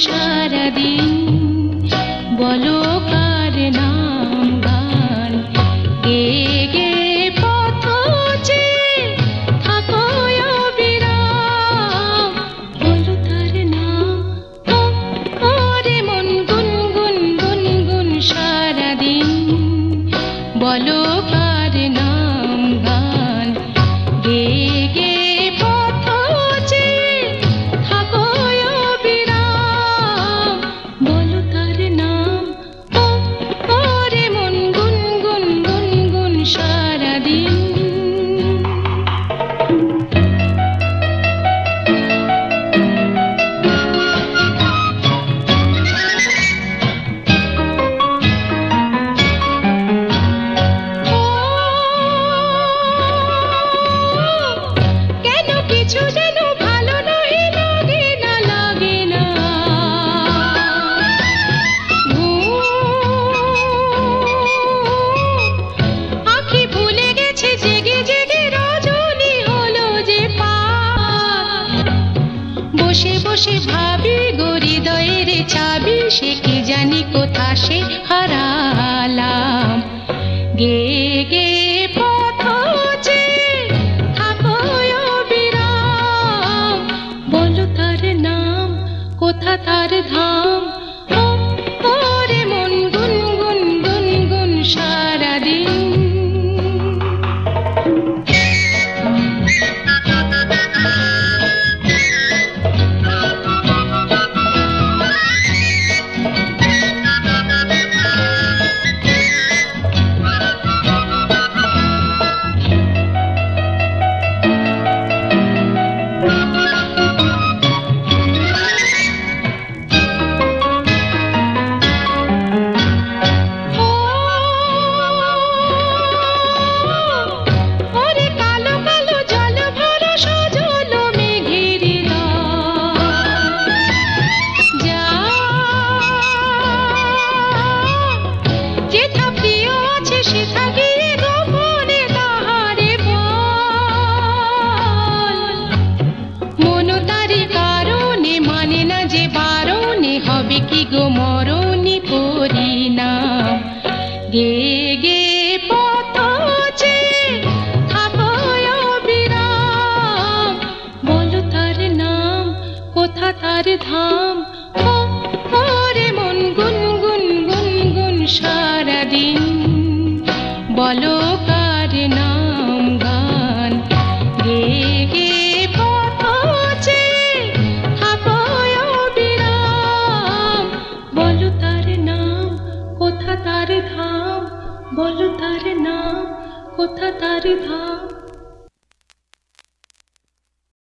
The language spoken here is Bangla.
সারাদিন বলো কার নাম গান গে গে পথ চেয়ে থাকো অবিরাম বলো তার নাম ওরে মন গুনগুন গুনগুন সারাদিন বলো কার নাম গান গে গে পথ চেয়ে থাকো অবিরাম বলো তার নাম ওরে মন গুনগুন গুনগুন সারাদিন কিছু যেন ভালো নহে লাগে না লাগে না আঁখি ভুলে গেছে জেগে জেগে রজনী হলো যে পার বসে বসে ভাবি গো হৃদয়ের চাবি সে কি জানি কোথা সে হারালাম গে গে পথ চেয়ে থাকো অবিরাম বলো তার নাম কোথা তার ধাম ওরে মন গুনগুন গুনগুন সারাদিন ওরে কালো কালো জল ভরা সজল মেঘের যা যেথা প্রিয় আছে সেথা গিয়ে গোপনে তাহারে বল মন তারি কারণে মানে না যে বারণে হবে কি গো মরণি পরিণাম গে গে পথ চেয়ে থাকো অবিরাম বলো তার নাম কোথা তার ধাম ওরে মন গুনগুন গুনগুন সারাদিন বলো কার নাম গান গে গে পথ চেয়ে থাকো অবিরাম বলো তার নাম কোথা তার ধাম বলো তার নাম কোথা তার ধাম